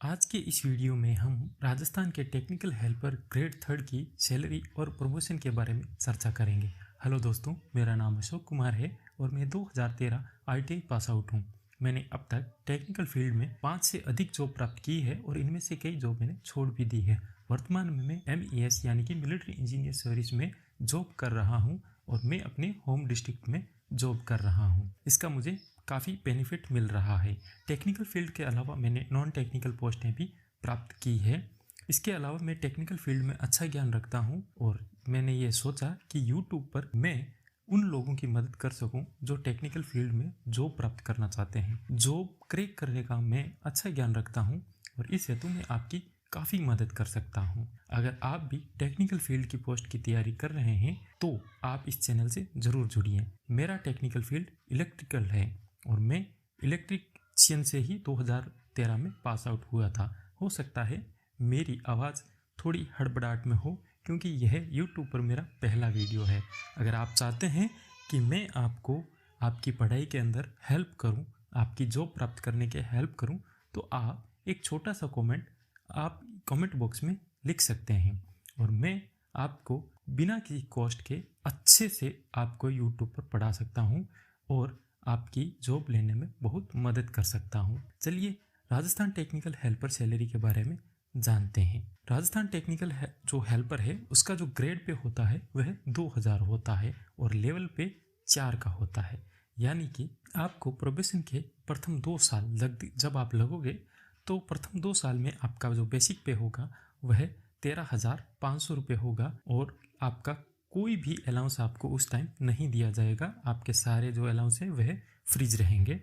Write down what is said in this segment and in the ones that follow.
आज के इस वीडियो में हम राजस्थान के टेक्निकल हेल्पर ग्रेड थर्ड की सैलरी और प्रमोशन के बारे में चर्चा करेंगे। हेलो दोस्तों, मेरा नाम अशोक कुमार है और मैं 2013 ITI पास आउट हूँ। मैंने अब तक टेक्निकल फील्ड में 5 से अधिक जॉब प्राप्त की है और इनमें से कई जॉब मैंने छोड़ भी दी है। वर्तमान में मैं MES यानी कि मिलिट्री इंजीनियर सर्विस में जॉब कर रहा हूँ और मैं अपने होम डिस्ट्रिक्ट में जॉब कर रहा हूँ। इसका मुझे काफ़ी बेनिफिट मिल रहा है। टेक्निकल फील्ड के अलावा मैंने नॉन टेक्निकल पोस्टें भी प्राप्त की है। इसके अलावा मैं टेक्निकल फील्ड में अच्छा ज्ञान रखता हूँ और मैंने ये सोचा कि यूट्यूब पर मैं उन लोगों की मदद कर सकूं जो टेक्निकल फील्ड में जॉब प्राप्त करना चाहते हैं। जॉब क्रैक करने का मैं अच्छा ज्ञान रखता हूँ और इस हेतु मैं आपकी काफ़ी मदद कर सकता हूँ। अगर आप भी टेक्निकल फील्ड की पोस्ट की तैयारी कर रहे हैं तो आप इस चैनल से ज़रूर जुड़िए। मेरा टेक्निकल फील्ड इलेक्ट्रिकल है और मैं इलेक्ट्रिशियन से ही 2013 में पास आउट हुआ था। हो सकता है मेरी आवाज़ थोड़ी हड़बड़ाहट में हो क्योंकि यह यूट्यूब पर मेरा पहला वीडियो है। अगर आप चाहते हैं कि मैं आपको आपकी पढ़ाई के अंदर हेल्प करूं, आपकी जॉब प्राप्त करने के हेल्प करूं, तो आप एक छोटा सा कमेंट आप कमेंट बॉक्स में लिख सकते हैं और मैं आपको बिना किसी कॉस्ट के अच्छे से आपको यूट्यूब पर पढ़ा सकता हूं और आपकी जॉब लेने में बहुत मदद कर सकता हूं। चलिए राजस्थान टेक्निकल हेल्पर सैलरी के बारे में जानते हैं। राजस्थान टेक्निकल जो हेल्पर है उसका जो ग्रेड पे होता है वह 2000 होता है और लेवल पे 4 का होता है। यानी कि आपको प्रोबेशन के प्रथम 2 साल जब आप लगोगे तो प्रथम 2 साल में आपका जो बेसिक पे होगा वह 13,500 रुपये होगा और आपका कोई भी अलाउंस आपको उस टाइम नहीं दिया जाएगा। आपके सारे जो अलाउंस है वह फ्रीज रहेंगे।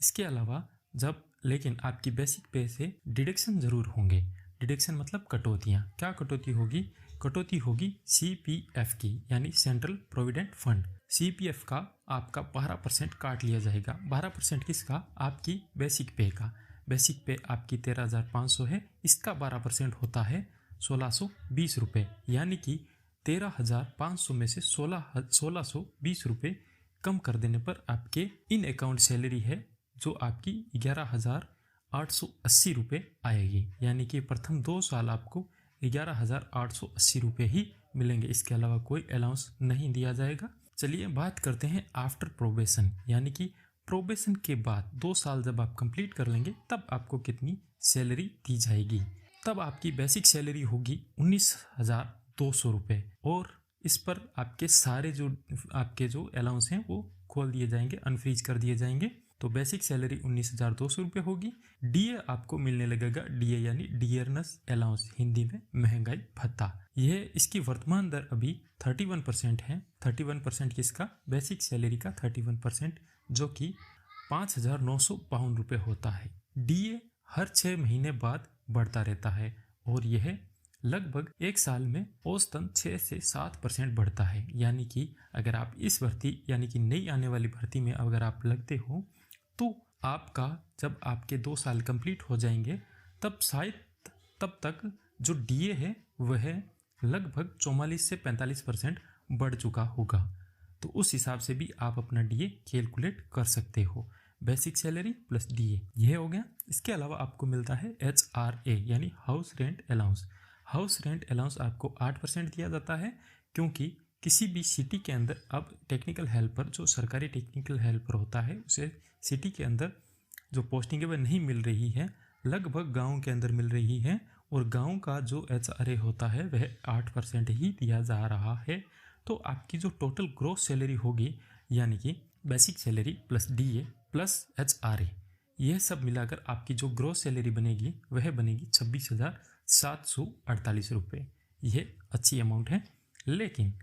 इसके अलावा लेकिन आपकी बेसिक पे से डिडक्शन ज़रूर होंगे। डिडक्शन मतलब कटौतियाँ। क्या कटौती होगी? कटौती होगी CPF की, यानी सेंट्रल प्रोविडेंट फंड। CPF का आपका 12% काट लिया जाएगा। 12% किसका? आपकी बेसिक पे का। बेसिक पे आपकी 13,500 है, इसका 12% होता है 1,620 रुपये। यानी कि 13,500 में से 1,620 रुपये कम कर देने पर आपके इन अकाउंट सैलरी है जो आपकी 11,880 रुपये आएगी। यानी कि प्रथम 2 साल आपको 11,880 रुपये ही मिलेंगे। इसके अलावा कोई अलाउंस नहीं दिया जाएगा। चलिए बात करते हैं आफ्टर प्रोबेशन, यानी कि प्रोबेशन के बाद 2 साल जब आप कंप्लीट कर लेंगे तब आपको कितनी सैलरी दी जाएगी। तब आपकी बेसिक सैलरी होगी 19,200 रुपये और इस पर आपके सारे जो अलाउंस हैं वो खोल दिए जाएंगे, अनफ्रीज कर दिए जाएंगे। तो बेसिक सैलरी 19,200 रुपये होगी। DA आपको मिलने लगेगा। DA यानी डियरनेस अलाउंस, हिंदी में महंगाई भत्ता। यह इसकी वर्तमान दर अभी 31% है। 31% किसका? बेसिक सैलरी का 31%, जो कि 5,952 रुपये होता है। DA हर 6 महीने बाद बढ़ता रहता है और यह लगभग एक साल में औसतन 6 से 7% बढ़ता है। यानी कि अगर आप इस भर्ती यानी कि नई आने वाली भर्ती में अगर आप लगते हो तो आपका जब आपके 2 साल कंप्लीट हो जाएंगे तब शायद तब तक जो DA है वह लगभग 44 से 45% बढ़ चुका होगा। तो उस हिसाब से भी आप अपना DA कैलकुलेट कर सकते हो। बेसिक सैलरी प्लस DA यह हो गया। इसके अलावा आपको मिलता है HRA यानी house rent allowance. House rent allowance आपको 8% दिया जाता है क्योंकि किसी भी सिटी के अंदर अब टेक्निकल हेल्पर, जो सरकारी टेक्निकल हेल्पर होता है, उसे सिटी के अंदर जो पोस्टिंग है वह नहीं मिल रही है, लगभग गांव के अंदर मिल रही है और गांव का जो HRA होता है वह 8% ही दिया जा रहा है। तो आपकी जो टोटल ग्रोस सैलरी होगी, यानी कि basic salary plus DA plus HRA, यह सब मिलाकर आपकी जो ग्रोस सैलरी बनेगी वह बनेगी 26,748 रुपये। यह अच्छी अमाउंट है, लेकिन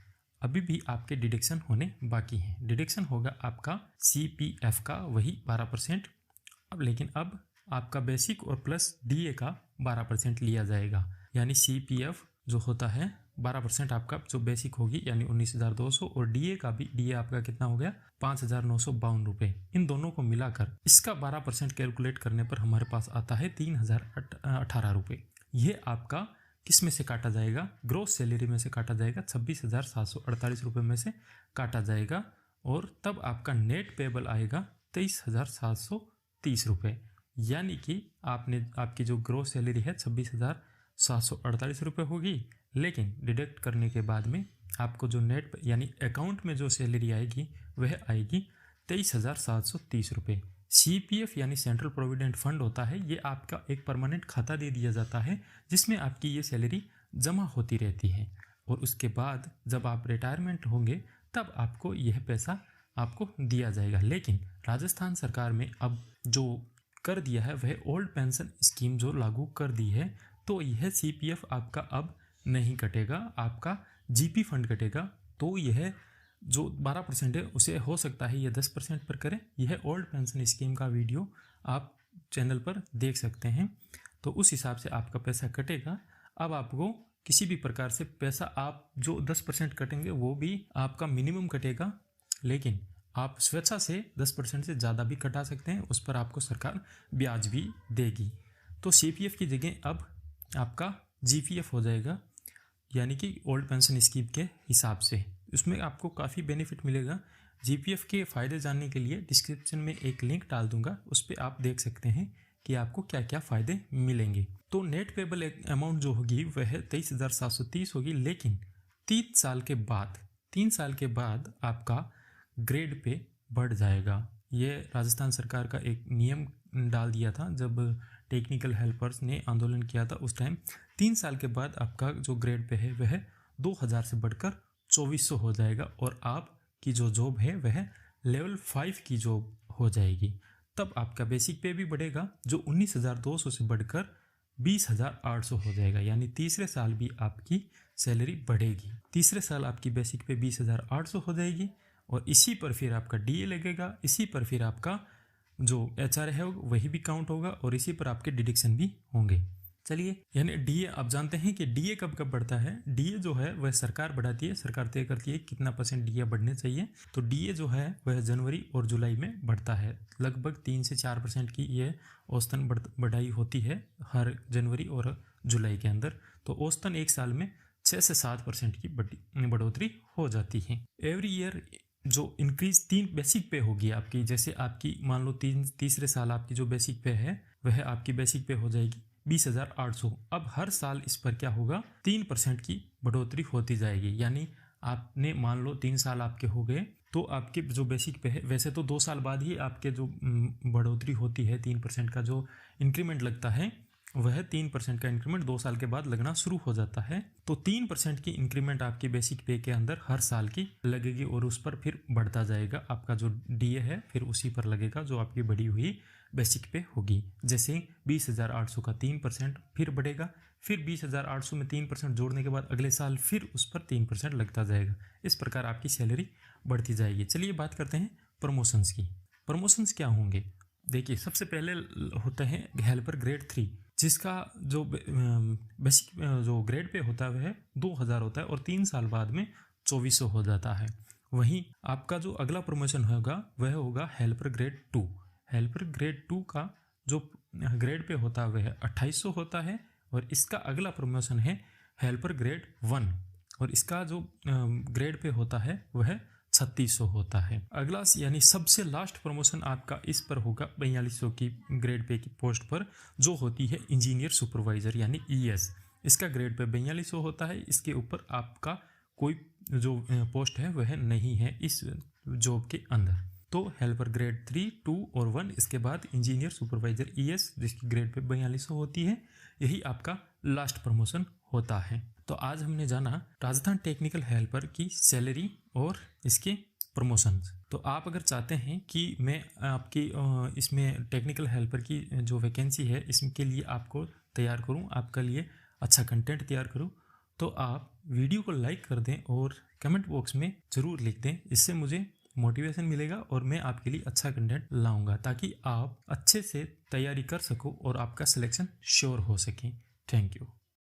अभी भी आपके डिडक्शन होने बाकी हैं। डिडक्शन होगा आपका CPF का वही 12%, लेकिन अब आपका बेसिक और प्लस DA का 12% लिया जाएगा। यानी CPF जो होता है 12% आपका जो बेसिक होगी यानी 19,200 और DA का भी, DA आपका कितना हो गया? 5,952 रुपये। इन दोनों को मिलाकर इसका 12% कैलकुलेट करने पर हमारे पास आता है 3,018 रुपये। ये आपका किस में से काटा जाएगा? ग्रोस सैलरी में से काटा जाएगा। 26,748 रुपये में से काटा जाएगा और तब आपका नेट पेबल आएगा 23,730 रुपये। यानी कि आपकी जो ग्रोस सैलरी है 26,748 रुपये होगी, लेकिन डिडक्ट करने के बाद में आपको जो नेट यानी अकाउंट में जो सैलरी आएगी वह आएगी 23,730 रुपये। CPF यानी सेंट्रल प्रोविडेंट फंड होता है, ये आपका एक परमानेंट खाता दे दिया जाता है जिसमें आपकी ये सैलरी जमा होती रहती है, और उसके बाद जब आप रिटायरमेंट होंगे तब आपको यह पैसा आपको दिया जाएगा। लेकिन राजस्थान सरकार में अब जो कर दिया है वह ओल्ड पेंशन स्कीम जो लागू कर दी है, तो यह CPF आपका अब नहीं कटेगा, आपका GP फंड कटेगा। तो यह जो 12% है उसे हो सकता है यह 10% पर करें। यह ओल्ड पेंशन स्कीम का वीडियो आप चैनल पर देख सकते हैं, तो उस हिसाब से आपका पैसा कटेगा। अब आपको किसी भी प्रकार से पैसा आप जो 10% कटेंगे वो भी आपका मिनिमम कटेगा, लेकिन आप स्वेच्छा से 10% से ज़्यादा भी कटा सकते हैं, उस पर आपको सरकार ब्याज भी देगी। तो CPF की जगह अब आपका GPF हो जाएगा, यानी कि ओल्ड पेंशन स्कीम के हिसाब से। उसमें आपको काफ़ी बेनिफिट मिलेगा। GPF के फ़ायदे जानने के लिए डिस्क्रिप्शन में एक लिंक डाल दूंगा, उस पर आप देख सकते हैं कि आपको क्या क्या फ़ायदे मिलेंगे। तो नेट पेबल अमाउंट जो होगी वह 23,730 होगी, लेकिन 3 साल के बाद आपका ग्रेड पे बढ़ जाएगा। ये राजस्थान सरकार का एक नियम डाल दिया था जब टेक्निकल हेल्पर्स ने आंदोलन किया था उस टाइम। 3 साल के बाद आपका जो ग्रेड पे है वह 2000 से बढ़कर 2400 हो जाएगा, और आपकी जो जॉब है वह लेवल 5 की जॉब हो जाएगी। तब आपका बेसिक पे भी बढ़ेगा, जो 19,200 से बढ़कर 20,800 हो जाएगा, यानी तीसरे साल भी आपकी सैलरी बढ़ेगी। तीसरे साल आपकी बेसिक पे 20,800 हो जाएगी, और इसी पर फिर आपका DA लगेगा, इसी पर फिर आपका जो HR है वही भी काउंट होगा, और इसी पर आपके डिडक्शन भी होंगे। चलिए, यानी DA आप जानते हैं कि DA कब कब बढ़ता है। DA जो है वह सरकार बढ़ाती है, सरकार तय करती है कितना % DA बढ़ने चाहिए। तो DA जो है वह जनवरी और जुलाई में बढ़ता है, लगभग 3 से 4% की ये औसतन बढ़ाई होती है हर जनवरी और जुलाई के अंदर। तो औसतन एक साल में 6 से 7% की बढ़ोतरी हो जाती है। एवरी ईयर जो इंक्रीज 3 बेसिक पे होगी आपकी, जैसे आपकी मान लो तीसरे साल आपकी जो बेसिक पे है वह आपकी बेसिक पे हो जाएगी 20,800। अब हर साल इस पर क्या होगा, 3% की बढ़ोतरी होती जाएगी। यानी आपने मान लो 3 साल आपके हो गए, तो आपके जो बेसिक पे है, वैसे तो 2 साल बाद ही आपके जो बढ़ोतरी होती है, 3% का जो इंक्रीमेंट लगता है वह 3% का इंक्रीमेंट 2 साल के बाद लगना शुरू हो जाता है। तो 3% की इंक्रीमेंट आपकी बेसिक पे के अंदर हर साल की लगेगी, और उस पर फिर बढ़ता जाएगा आपका जो DA है, फिर उसी पर लगेगा जो आपकी बढ़ी हुई बेसिक पे होगी। जैसे 20,800 का 3% फिर बढ़ेगा, फिर 20,800 में 3% जोड़ने के बाद अगले साल फिर उस पर 3% लगता जाएगा। इस प्रकार आपकी सैलरी बढ़ती जाएगी। चलिए बात करते हैं प्रमोशंस की। प्रमोशंस क्या होंगे, देखिए सबसे पहले होता है हेल्पर ग्रेड 3, जिसका जो बेसिक जो ग्रेड पे होता है वह 2000 होता है, और 3 साल बाद में 2400 हो जाता है। वहीं आपका जो अगला प्रमोशन होगा वह होगा हेल्पर ग्रेड 2। हेल्पर ग्रेड 2 का जो ग्रेड पे होता है वह 2800 होता है, और इसका अगला प्रमोशन है हेल्पर ग्रेड 1, और इसका जो ग्रेड पे होता है वह 3600 होता है। अगला यानी सबसे लास्ट प्रमोशन आपका इस पर होगा 4200 की ग्रेड पे की पोस्ट पर, जो होती है इंजीनियर सुपरवाइजर यानी ES। इसका ग्रेड पे 4200 होता है, इसके ऊपर आपका कोई जो पोस्ट है वह नहीं है इस जॉब के अंदर। तो हेल्पर ग्रेड 3, 2 और 1, इसके बाद इंजीनियर सुपरवाइजर ES जिसकी ग्रेड पे 4200 होती है, यही आपका लास्ट प्रमोशन होता है। तो आज हमने जाना राजस्थान टेक्निकल हेल्पर की सैलरी और इसके प्रमोशंस। तो आप अगर चाहते हैं कि मैं आपकी इसमें टेक्निकल हेल्पर की जो वैकेंसी है इसके लिए आपको तैयार करूं, आपके लिए अच्छा कंटेंट तैयार करूं, तो आप वीडियो को लाइक कर दें और कमेंट बॉक्स में ज़रूर लिख दें। इससे मुझे मोटिवेशन मिलेगा और मैं आपके लिए अच्छा कंटेंट लाऊंगा, ताकि आप अच्छे से तैयारी कर सको और आपका सिलेक्शन श्योर हो सके। Thank you.